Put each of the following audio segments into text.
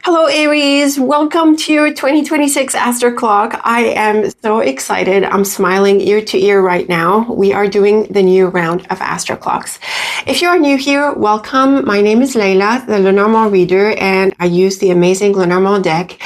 Hello Aries, welcome to your 2026 Astroclock. I am so excited. I'm smiling ear to ear right now. We are doing the new round of Astroclocks. If you are new here, welcome. My name is Layla, the Lenormand Reader, and I use the amazing Lenormand deck.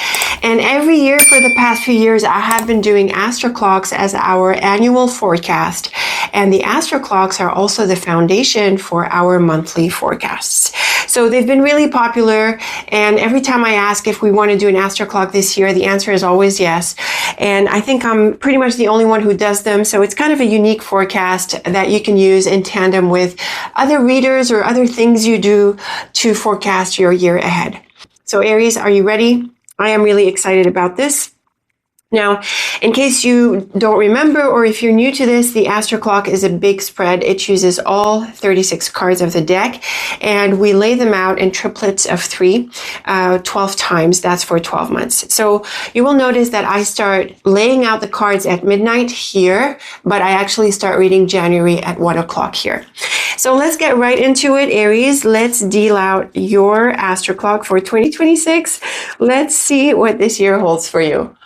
And every year for the past few years, I have been doing Astroclocks as our annual forecast. And the Astroclocks are also the foundation for our monthly forecasts. So they've been really popular, and every time I ask if we want to do an Astroclock this year, the answer is always yes. And I think I'm pretty much the only one who does them, so it's kind of a unique forecast that you can use in tandem with other readers or other things you do to forecast your year ahead. So Aries, are you ready? I am really excited about this. Now, in case you don't remember, or if you're new to this, the Astroclock is a big spread. It chooses all 36 cards of the deck, and we lay them out in triplets of 3, 12 times. That's for 12 months. So you will notice that I start laying out the cards at midnight here, but I actually start reading January at 1 o'clock here. So let's get right into it, Aries. Let's deal out your Astroclock for 2026. Let's see what this year holds for you.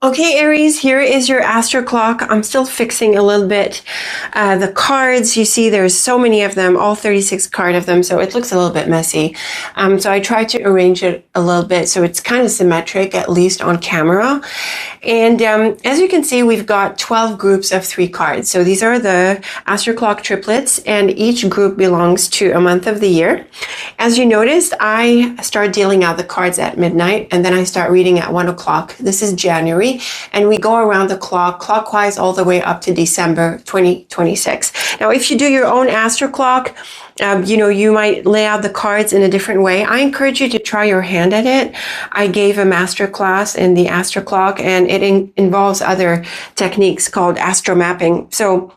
Okay, Aries, here is your Astroclock. I'm still fixing a little bit the cards. You see there's so many of them, all 36 cards of them, so it looks a little bit messy. So I tried to arrange it a little bit so it's kind of symmetric, at least on camera. And as you can see, we've got 12 groups of 3 cards. So these are the Astroclock triplets, and each group belongs to a month of the year. As you noticed, I start dealing out the cards at midnight, and then I start reading at 1 o'clock. This is January. And we go around the clock, clockwise, all the way up to December 2026. Now, if you do your own Astroclock, you might lay out the cards in a different way. I encourage you to try your hand at it. I gave a master class in the Astroclock, and it involves other techniques called astromapping. So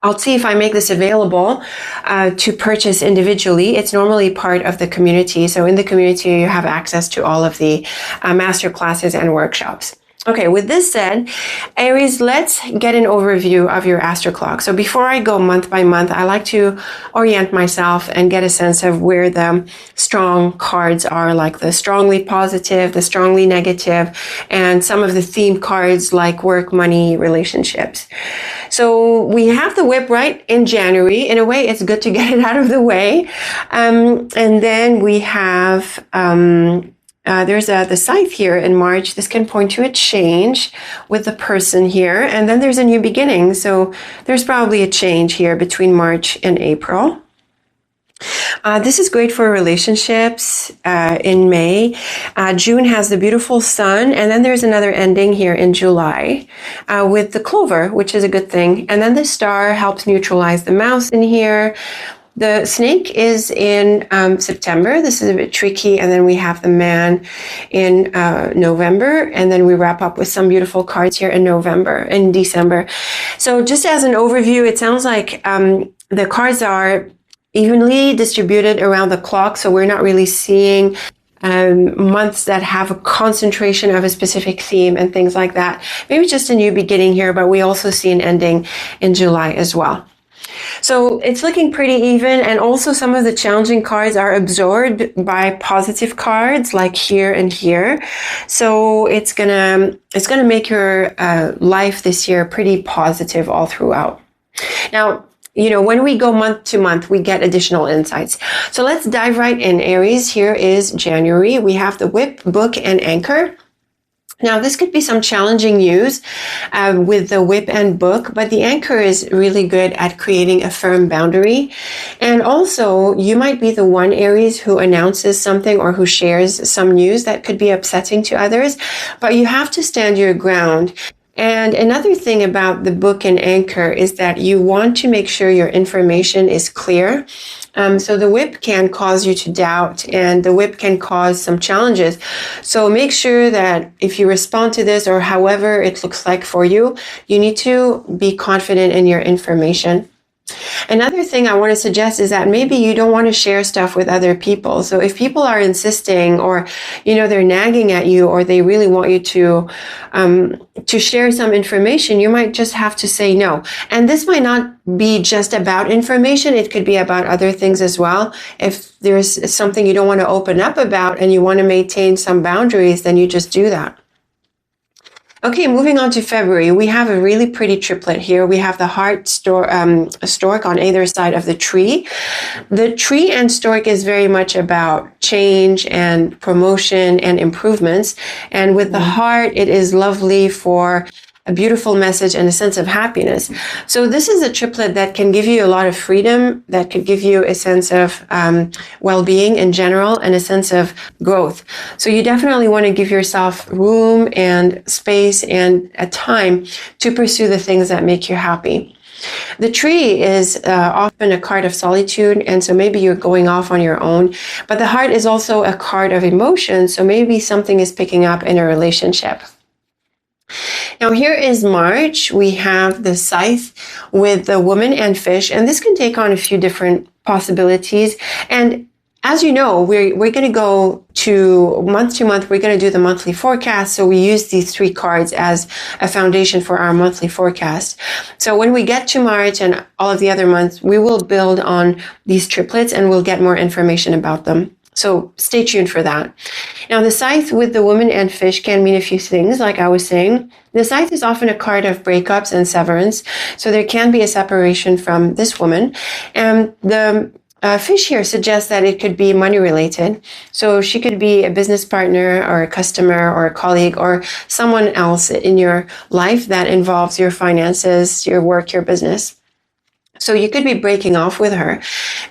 I'll see if I make this available to purchase individually. It's normally part of the community. So in the community, you have access to all of the master classes and workshops. Okay, with this said, Aries, let's get an overview of your Astroclock. So before I go month by month, I like to orient myself and get a sense of where the strong cards are, like the strongly positive, the strongly negative, and some of the theme cards like work, money, relationships. So we have the whip right in January. In a way, it's good to get it out of the way. And then we have... there's the scythe here in March. This can point to a change with the person here. And then there's a new beginning. So there's probably a change here between March and April. This is great for relationships in May. June has the beautiful sun. And then there's another ending here in July with the clover, which is a good thing. And then the star helps neutralize the mouse in here. The snake is in September. This is a bit tricky. And then we have the man in November. And then we wrap up with some beautiful cards here in December. So just as an overview, it sounds like the cards are evenly distributed around the clock. So we're not really seeing months that have a concentration of a specific theme and things like that. Maybe just a new beginning here, but we also see an ending in July as well. So it's looking pretty even, and also some of the challenging cards are absorbed by positive cards like here and here. So it's gonna make your life this year pretty positive all throughout. Now, when we go month to month, we get additional insights. So let's dive right in, Aries. Here is January. We have the whip, book, and anchor. Now, this could be some challenging news with the whip and book, but the anchor is really good at creating a firm boundary. And also, you might be the one, Aries, who announces something or who shares some news that could be upsetting to others, but you have to stand your ground. And another thing about the book and anchor is that you want to make sure your information is clear. So the whip can cause you to doubt, and the whip can cause some challenges. So make sure that if you respond to this, or however it looks like for you, you need to be confident in your information. Another thing I want to suggest is that maybe you don't want to share stuff with other people. So if people are insisting, or, they're nagging at you, or they really want you to share some information, you might just have to say no. And this might not be just about information. It could be about other things as well. If there's something you don't want to open up about and you want to maintain some boundaries, then you just do that. Okay, moving on to February, we have a really pretty triplet here. We have the heart stork on either side of the tree. The tree and stork is very much about change and promotion and improvements. And with the heart, it is lovely for a beautiful message and a sense of happiness. So this is a triplet that can give you a lot of freedom, that could give you a sense of well-being in general, and a sense of growth. So you definitely want to give yourself room and space and a time to pursue the things that make you happy. The tree is often a card of solitude, and so maybe you're going off on your own. But the heart is also a card of emotion, so maybe something is picking up in a relationship. Now here is March. We have the scythe with the woman and fish, and this can take on a few different possibilities. And as you know, we're going to go to month, we're going to do the monthly forecast. So we use these 3 cards as a foundation for our monthly forecast. So when we get to March and all of the other months, we will build on these triplets and we'll get more information about them. So stay tuned for that. Now, the scythe with the woman and fish can mean a few things, like I was saying. The scythe is often a card of breakups and severance. So there can be a separation from this woman. And the fish here suggests that it could be money related. So she could be a business partner or a customer or a colleague or someone else in your life that involves your finances, your work, your business. So you could be breaking off with her.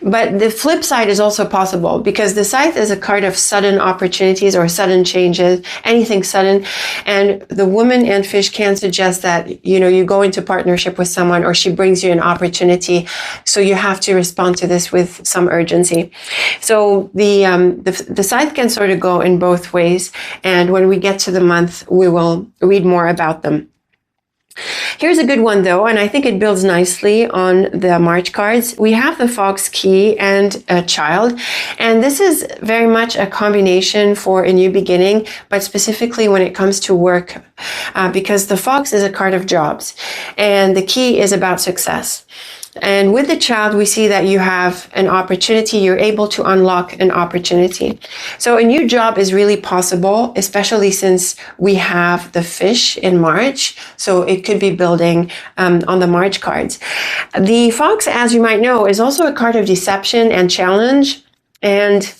But the flip side is also possible, because the scythe is a card of sudden opportunities or sudden changes, anything sudden. And the woman and fish can suggest that, you go into partnership with someone, or she brings you an opportunity. So you have to respond to this with some urgency. So the scythe can sort of go in both ways. And when we get to the month, we will read more about them. Here's a good one, though, and I think it builds nicely on the March cards. We have the fox, key, and a child. And this is very much a combination for a new beginning, but specifically when it comes to work, because the fox is a card of jobs, and the key is about success. And with the child, we see that you have an opportunity. You're able to unlock an opportunity. So a new job is really possible, especially since we have the fish in March. So it could be building on the March cards. The fox, as you might know, is also a card of deception and challenge. And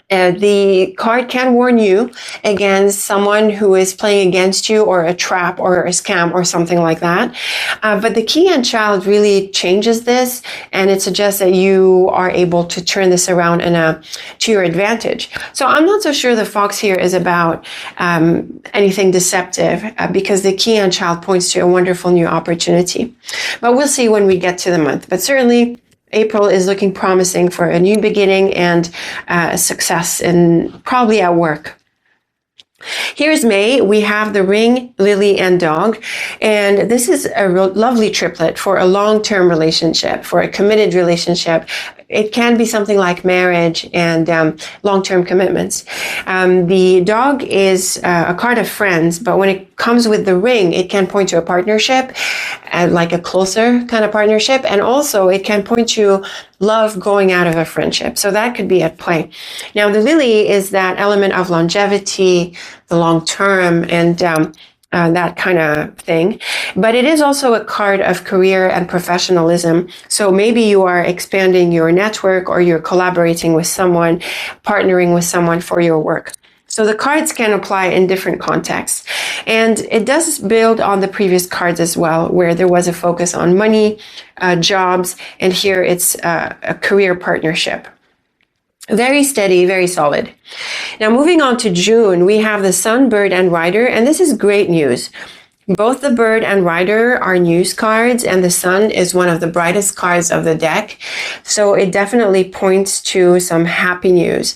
the card can warn you against someone who is playing against you, or a trap or a scam or something like that. But the key and child really changes this, and it suggests that you are able to turn this around to your advantage. So I'm not so sure the fox here is about anything deceptive, because the key and child points to a wonderful new opportunity. But we'll see when we get to the month. But certainly, April is looking promising for a new beginning and success, and probably at work. Here's May. We have the ring, lily, and dog. And this is a lovely triplet for a long-term relationship, for a committed relationship. It can be something like marriage and long-term commitments. The dog is a card of friends, but when it comes with the ring, it can point to a partnership, like a closer kind of partnership. And also it can point to love growing out of a friendship. So that could be at play. Now, the lily is that element of longevity, the long term, and that kind of thing. But it is also a card of career and professionalism. So maybe you are expanding your network, or you're collaborating with someone, partnering with someone for your work. So the cards can apply in different contexts. And it does build on the previous cards as well, where there was a focus on money, jobs, and here it's a career partnership. Very steady, very solid. Now, moving on to June, we have the Sun, Bird, and Rider, and this is great news. Both the Bird and Rider are news cards, and the Sun is one of the brightest cards of the deck. So it definitely points to some happy news.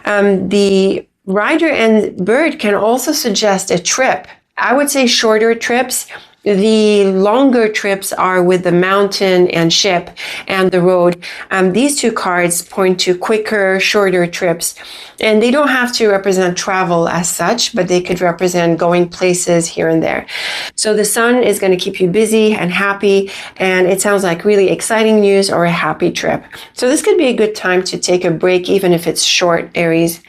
The Rider and Bird can also suggest a trip. I would say shorter trips. the longer trips are with the mountain and ship and the road. These two cards point to quicker, shorter trips. And they don't have to represent travel as such, but they could represent going places here and there. So the sun is going to keep you busy and happy, and it sounds like really exciting news or a happy trip. So this could be a good time to take a break, even if it's short, Aries.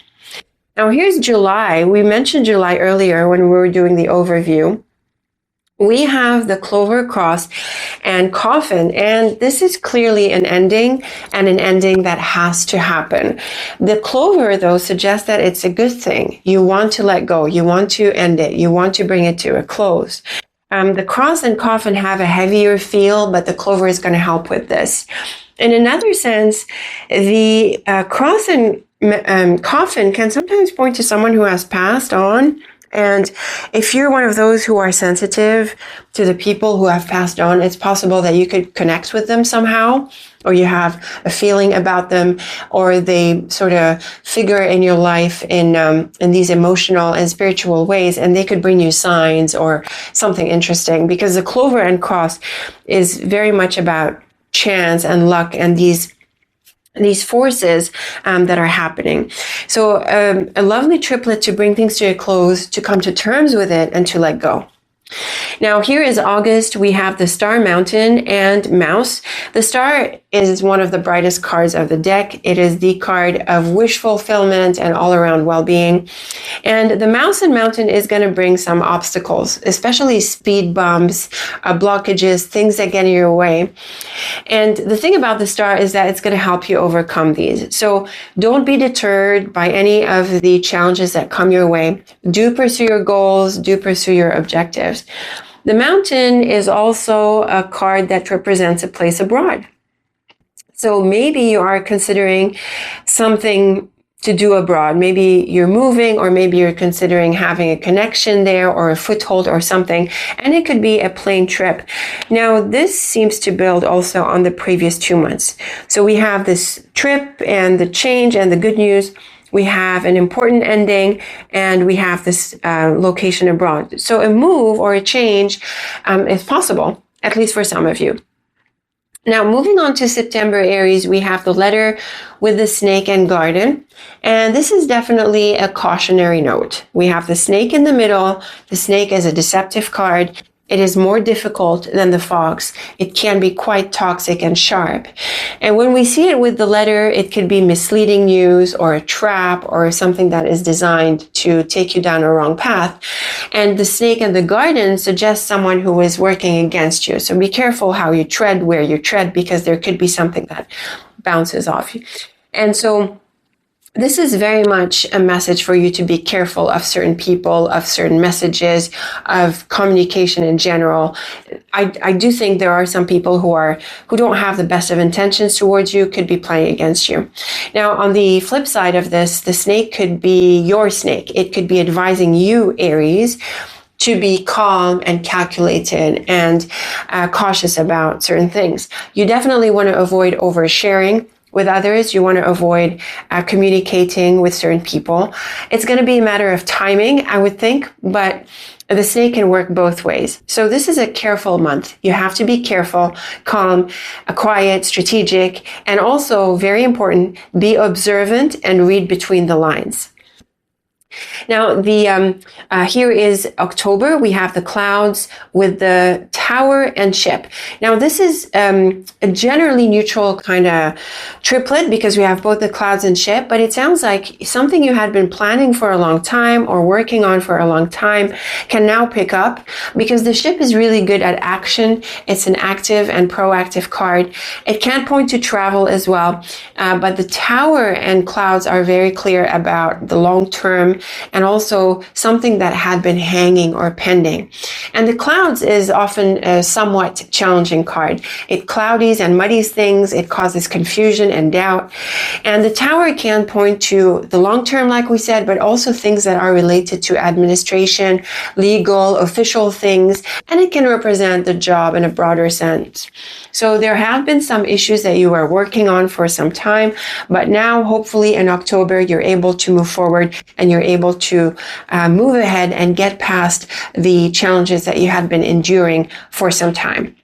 Now here's July. We mentioned July earlier when we were doing the overview. We have the Clover, Cross, and Coffin, and this is clearly an ending, and an ending that has to happen. The Clover, though, suggests that it's a good thing. You want to let go. You want to end it. You want to bring it to a close. The Cross and Coffin have a heavier feel, but the Clover is going to help with this. In another sense, the Cross and Coffin can sometimes point to someone who has passed on. And if you're one of those who are sensitive to the people who have passed on, it's possible that you could connect with them somehow, or you have a feeling about them, or they sort of figure in your life in these emotional and spiritual ways, and they could bring you signs or something interesting, because the Clover and Cross is very much about chance and luck and these forces that are happening. So a lovely triplet to bring things to a close, to come to terms with it, and to let go. Now here is August. We have the Star, Mountain, and Mouse. The Star is one of the brightest cards of the deck. It is the card of wish fulfillment and all-around well-being. And the Mouse and Mountain is going to bring some obstacles, especially speed bumps, blockages, things that get in your way. And the thing about the Star is that it's going to help you overcome these. So don't be deterred by any of the challenges that come your way. Do pursue your goals. Do pursue your objectives. The Mountain is also a card that represents a place abroad. So maybe you are considering something to do abroad. Maybe you're moving, or maybe you're considering having a connection there or a foothold or something, and it could be a plane trip. Now, this seems to build also on the previous 2 months. So we have this trip and the change and the good news. We have an important ending, and we have this location abroad. So a move or a change is possible, at least for some of you. Now, moving on to September, Aries, we have the letter with the snake and garden. And this is definitely a cautionary note. We have the snake in the middle. The snake is a deceptive card. It is more difficult than the fox. It can be quite toxic and sharp. And when we see it with the letter, it could be misleading news or a trap or something that is designed to take you down a wrong path. And the snake in the garden suggests someone who is working against you. So be careful how you tread, where you tread, because there could be something that bounces off you. And so this is very much a message for you to be careful of certain people, of certain messages, of communication in general. I do think there are some people who don't have the best of intentions towards you, could be playing against you. Now, on the flip side of this, the snake could be your snake. It could be advising you, Aries, to be calm and calculated and cautious about certain things. You definitely want to avoid oversharing with others. You want to avoid communicating with certain people. It's going to be a matter of timing, I would think, but the snake can work both ways. So this is a careful month. You have to be careful, calm, quiet, strategic, and also, very important, be observant and read between the lines. Now, here is October. We have the clouds with the tower and ship. Now, this is a generally neutral kind of triplet because we have both the clouds and ship, but it sounds like something you had been planning for a long time or working on for a long time can now pick up, because the ship is really good at action. It's an active and proactive card. It can point to travel as well, but the tower and clouds are very clear about the long term and also something that had been hanging or pending. And the clouds is often a somewhat challenging card. It cloudies and muddies things. It causes confusion and doubt. And the tower can point to the long term, like we said, but also things that are related to administration, legal, official things, and it can represent the job in a broader sense. So there have been some issues that you are working on for some time, but now hopefully in October you're able to move forward and you're able to move ahead and get past the challenges that you had been enduring for some time.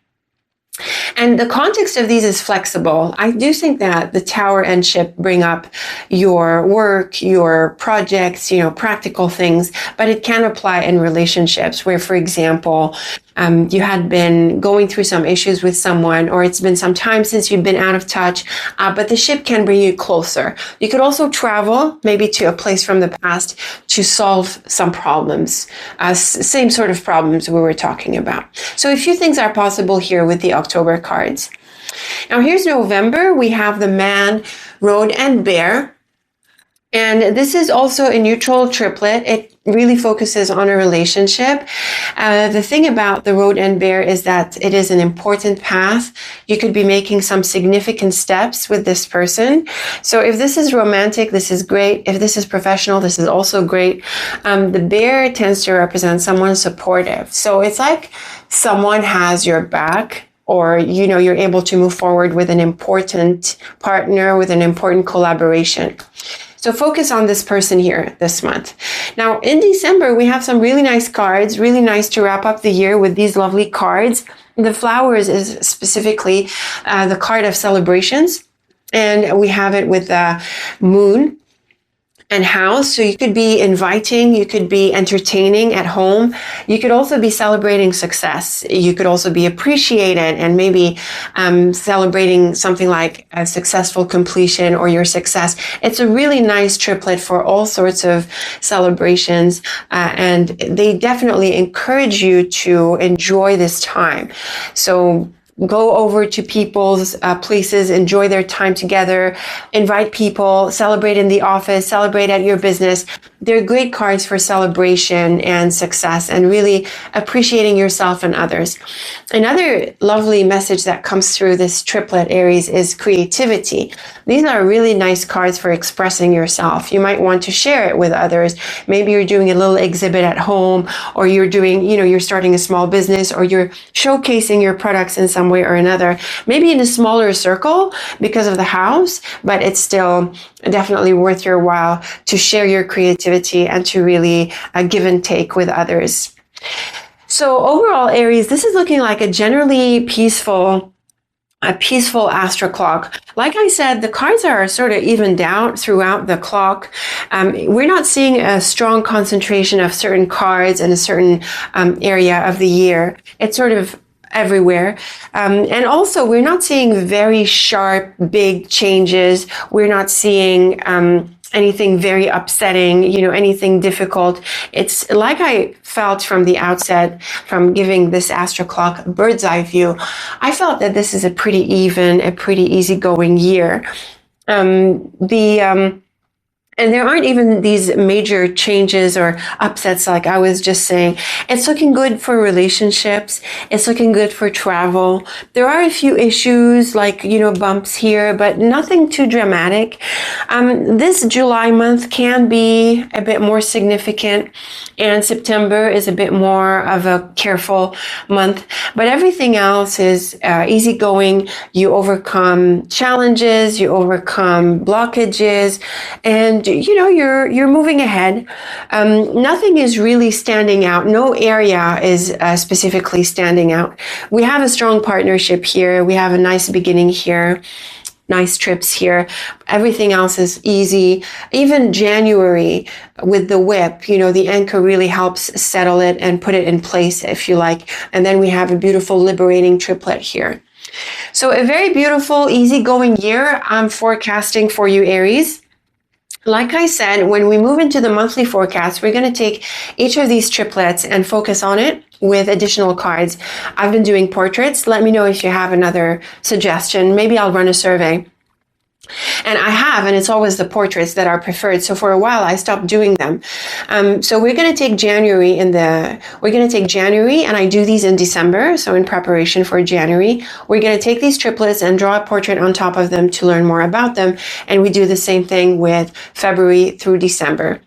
And the context of these is flexible. I do think that the Tower and Ship bring up your work, your projects, practical things, but it can apply in relationships where, for example, you had been going through some issues with someone, or it's been some time since you've been out of touch, but the ship can bring you closer. You could also travel maybe to a place from the past to solve some problems, same sort of problems we were talking about. So a few things are possible here with the October cards. Now here's November. We have the Man, Road, and Bear. And this is also a neutral triplet. It really focuses on a relationship. The thing about the Road and Bear is that it is an important path. You could be making some significant steps with this person. So if this is romantic, this is great. If this is professional, this is also great. The Bear tends to represent someone supportive. So it's like someone has your back, or, you're able to move forward with an important partner, with an important collaboration. So focus on this person here this month. Now in December, we have some really nice cards, really nice to wrap up the year with these lovely cards. The Flowers is specifically the card of celebrations, and we have it with the Moon and House. So you could be inviting, you could be entertaining at home. You could also be celebrating success. You could also be appreciated and maybe celebrating something like a successful completion or your success. It's a really nice triplet for all sorts of celebrations, and they definitely encourage you to enjoy this time. So go over to people's places, enjoy their time together, invite people, celebrate in the office, celebrate at your business. They're great cards for celebration and success and really appreciating yourself and others. Another lovely message that comes through this triplet, Aries, is creativity. These are really nice cards for expressing yourself. You might want to share it with others. Maybe you're doing a little exhibit at home, or you're doing, you're starting a small business, or you're showcasing your products in some way or another, maybe in a smaller circle because of the house, but it's still definitely worth your while to share your creativity and to really give and take with others. So overall, Aries, this is looking like a generally peaceful Astroclock. Like I said, the cards are sort of evened out throughout the clock. We're not seeing a strong concentration of certain cards in a certain area of the year. It's sort of everywhere. And also, we're not seeing very sharp, big changes. We're not seeing anything very upsetting, anything difficult. It's like I felt from the outset, from giving this Astroclock a bird's eye view, I felt that this is a pretty even, a pretty easygoing year. And there aren't even these major changes or upsets like I was just saying. It's looking good for relationships. It's looking good for travel. There are a few issues like, bumps here, but nothing too dramatic. This July month can be a bit more significant, and September is a bit more of a careful month. But everything else is easygoing. You overcome challenges, you overcome blockages, and you're moving ahead. Nothing is really standing out. No area is specifically standing out. We have a strong partnership here. We have a nice beginning here. Nice trips here. Everything else is easy. Even January with the whip, the anchor really helps settle it and put it in place, if you like. And then we have a beautiful liberating triplet here. So a very beautiful, easygoing year I'm forecasting for you, Aries. Like I said, when we move into the monthly forecast, we're going to take each of these triplets and focus on it with additional cards. I've been doing portraits. Let me know if you have another suggestion. Maybe I'll run a survey. And I have, and it's always the portraits that are preferred. So for a while, I stopped doing them. So we're going to take January and I do these in December. So in preparation for January, we're going to take these triplets and draw a portrait on top of them to learn more about them. And we do the same thing with February through December.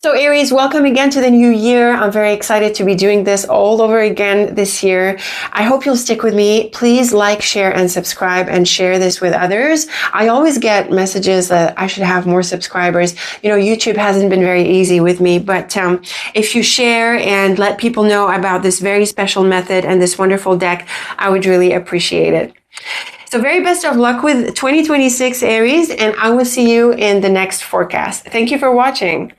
So Aries, welcome again to the new year. I'm very excited to be doing this all over again this year. I hope you'll stick with me. Please like, share, and subscribe and share this with others. I always get messages that I should have more subscribers. You know, YouTube hasn't been very easy with me, but if you share and let people know about this very special method and this wonderful deck, I would really appreciate it. So very best of luck with 2026 Aries, and I will see you in the next forecast. Thank you for watching.